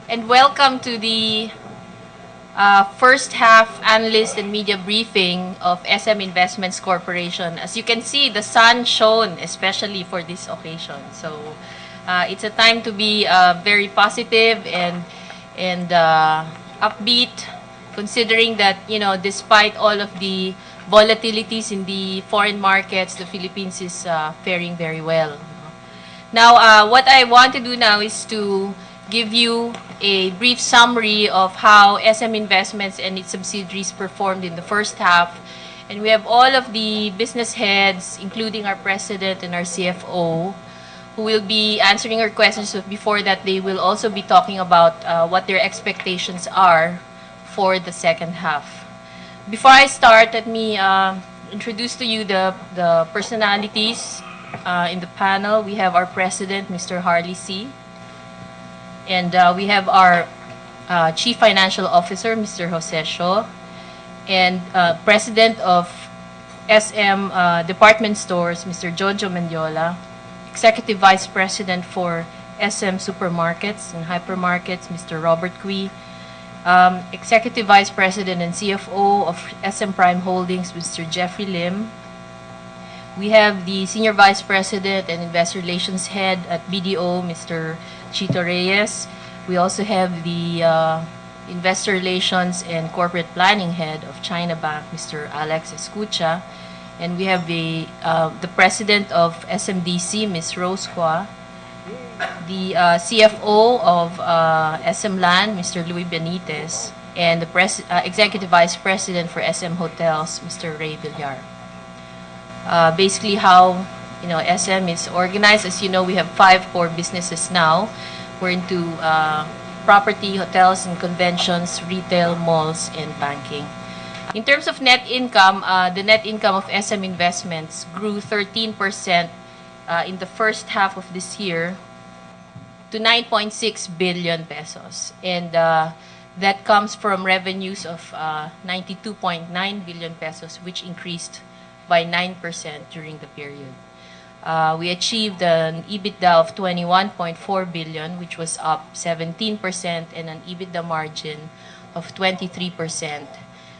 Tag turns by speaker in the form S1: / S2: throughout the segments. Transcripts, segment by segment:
S1: And welcome to the first half analyst and media briefing of SM Investments Corporation. As you can see, the sun shone especially for this occasion. So it's a time to be very positive and upbeat, considering that, you know, despite all of the volatilities in the foreign markets, the Philippines is faring very well. Now, what I want to do now is to give you a brief summary of how SM Investments and its subsidiaries performed in the first half. And we have all of the business heads, including our president and our CFO, who will be answering our questions. But before that, they will also be talking about what their expectations are for the second half. Before I start, let me introduce to you the personalities in the panel. We have our president, Mr. Harley C. And we have our Chief Financial Officer, Mr. Jose Sho, and President of SM Department Stores, Mr. Jojo Mendiola, Executive Vice President for SM Supermarkets and Hypermarkets, Mr. Robert Cui, Executive Vice President and CFO of SM Prime Holdings, Mr. Jeffrey Lim. We have the Senior Vice President and Investor Relations Head at BDO, Mr. Chito Reyes. We also have the Investor Relations and Corporate Planning Head of China Bank, Mr. Alex Escucha. And we have the President of SMDC, Ms. Rose Hua. The CFO of SM Land, Mr. Louis Benitez. And the Executive Vice President for SM Hotels, Mr. Ray Villar. Basically how, you know, SM is organized. As you know, we have 5 core businesses now. We're into property, hotels and conventions, retail, malls, and banking. In terms of net income, the net income of SM Investments grew 13% in the first half of this year to 9.6 billion pesos. And that comes from revenues of 92.9 billion pesos, which increased by 9% during the period. We achieved an EBITDA of 21.4 billion, which was up 17%, and an EBITDA margin of 23%.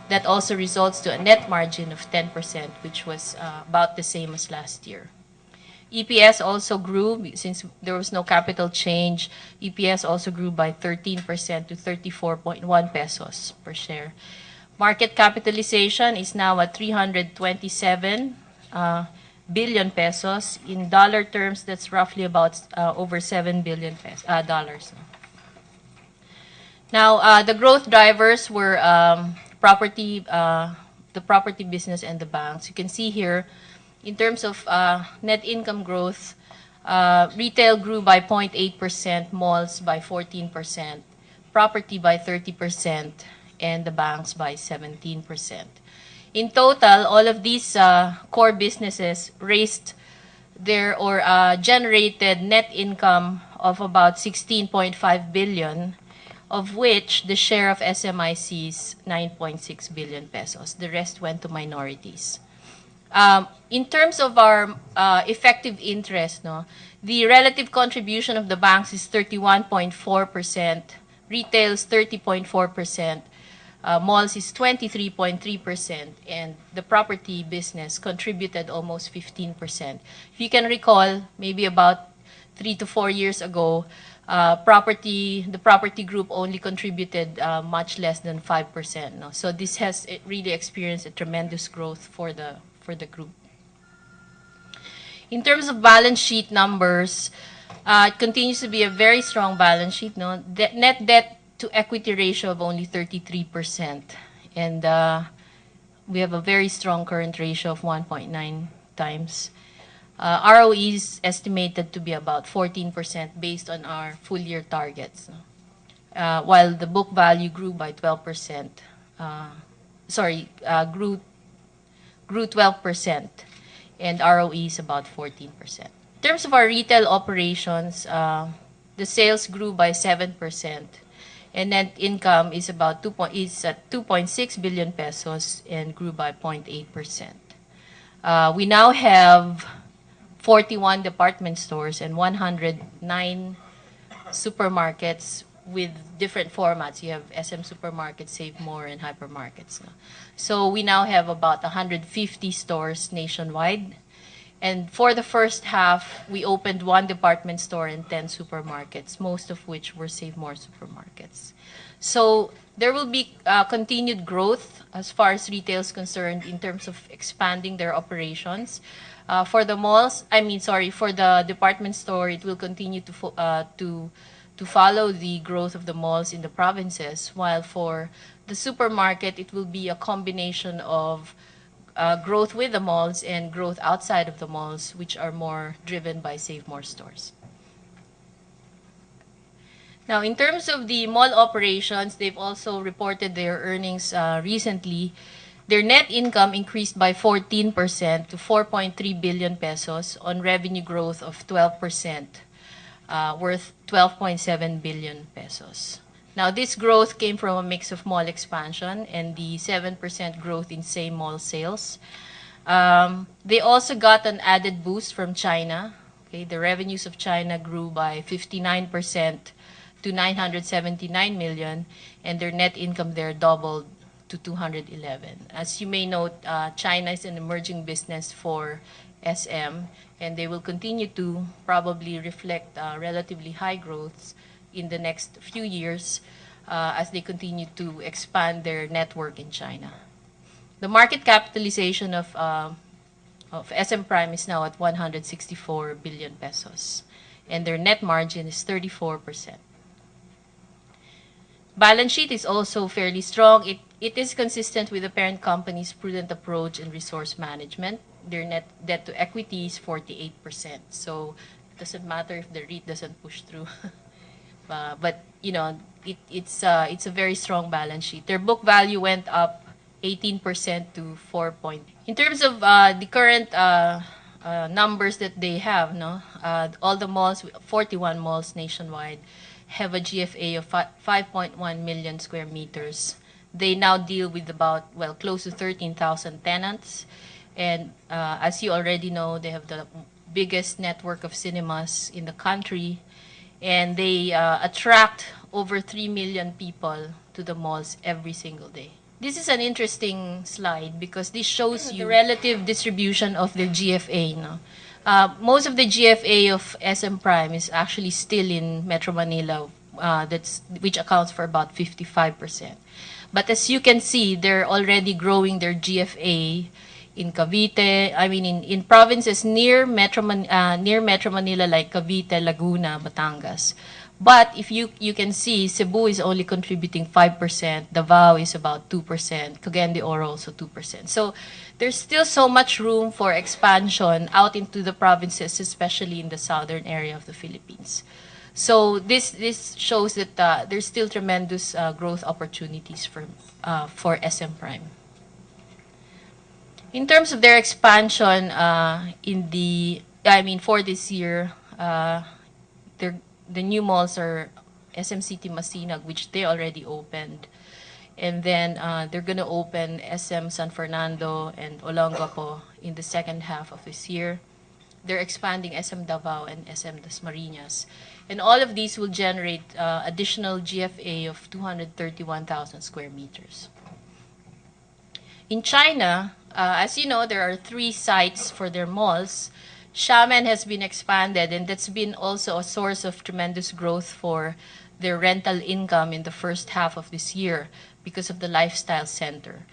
S1: That also results to a net margin of 10%, which was about the same as last year. EPS also grew, since there was no capital change. EPS also grew by 13% to 34.1 pesos per share. Market capitalization is now at 327 billion pesos. In dollar terms, that's roughly about over $7 billion dollars. Now, the growth drivers were the property business and the banks. You can see here, in terms of net income growth, retail grew by 0.8%, malls by 14%, property by 30%, and the banks by 17%. In total, all of these core businesses raised generated net income of about 16.5 billion, of which the share of SMIC is 9.6 billion pesos. The rest went to minorities. In terms of our effective interest, the relative contribution of the banks is 31.4%, retail is 30.4%, malls is 23.3%, and the property business contributed almost 15%. If you can recall, maybe about 3 to 4 years ago, the property group only contributed much less than 5%. So this has really experienced a tremendous growth for the group. In terms of balance sheet numbers, it continues to be a very strong balance sheet. Net debt to equity ratio of only 33%. And we have a very strong current ratio of 1.9 times. ROE is estimated to be about 14% based on our full year targets. While the book value grew by 12%. Grew 12%, and ROE is about 14%. In terms of our retail operations, the sales grew by 7%, And net income is about at 2.6 billion pesos and grew by 0.8%. We now have 41 department stores and 109 supermarkets with different formats. You have SM Supermarkets, Save More, and hypermarkets. No? So we now have about 150 stores nationwide. And for the first half, we opened 1 department store and 10 supermarkets, most of which were Save More supermarkets. So there will be continued growth as far as retail is concerned in terms of expanding their operations. For the malls, for the department store, it will continue to follow the growth of the malls in the provinces, while for the supermarket, it will be a combination of growth with the malls and growth outside of the malls, which are more driven by Save More stores. Now, in terms of the mall operations, they've also reported their earnings recently. Their net income increased by 14% to 4.3 billion pesos on revenue growth of 12%, worth 12.7 billion pesos. Now, this growth came from a mix of mall expansion and the 7% growth in same mall sales. They also got an added boost from China. Okay, the revenues of China grew by 59% to 979 million, and their net income there doubled to 211. As you may note, China is an emerging business for SM, and they will continue to probably reflect relatively high growths in the next few years as they continue to expand their network in China. The market capitalization of SM Prime is now at 164 billion pesos, and their net margin is 34%. Balance sheet is also fairly strong. It is consistent with the parent company's prudent approach in resource management. Their net debt to equity is 48%. So it doesn't matter if the REIT doesn't push through. But you know, it's a very strong balance sheet. Their book value went up 18% to 4 point. In terms of the current numbers that they have, all the malls, 41 malls nationwide, have a GFA of 5.1 million square meters. They now deal with about, close to 13,000 tenants. And as you already know, they have the biggest network of cinemas in the country. And they attract over 3 million people to the malls every single day. This is an interesting slide because this shows you the relative distribution of the GFA. Most of the GFA of SM Prime is actually still in Metro Manila, which accounts for about 55%. But as you can see, they're already growing their GFA in Cavite. In provinces near Metro Manila like Cavite, Laguna, Batangas. But if you can see, Cebu is only contributing 5%, Davao is about 2%, Cagayan de Oro also 2%. So there's still so much room for expansion out into the provinces, especially in the southern area of the Philippines. So this shows that there's still tremendous growth opportunities for SM Prime. In terms of their expansion for this year, the new malls are SM City Masinag, which they already opened. And then they're going to open SM San Fernando and Olongapo in the second half of this year. They're expanding SM Davao and SM Dasmariñas. And all of these will generate additional GFA of 231,000 square meters. In China, as you know, there are 3 sites for their malls. Xiamen has been expanded, and that's been also a source of tremendous growth for their rental income in the first half of this year because of the lifestyle center.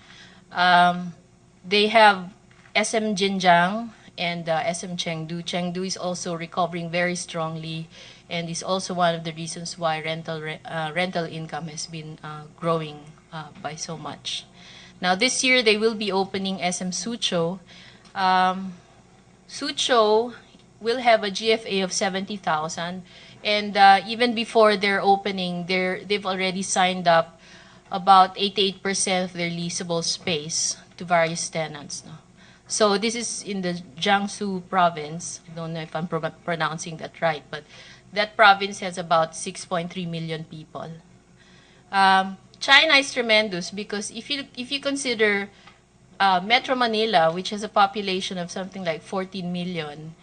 S1: They have SM Jinjiang and SM Chengdu. Chengdu is also recovering very strongly and is also one of the reasons why rental income has been growing by so much. Now this year they will be opening SM Suzhou. Suzhou will have a GFA of 70,000, and even before their opening, they've already signed up about 88% of their leasable space to various tenants. So this is in the Jiangsu province. I don't know if I'm pronouncing that right, but that province has about 6.3 million people. China is tremendous because if you consider Metro Manila, which has a population of something like 14 million,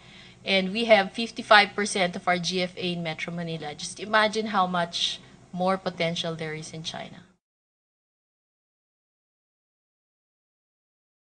S1: and we have 55% of our GFA in Metro Manila, just imagine how much more potential there is in China.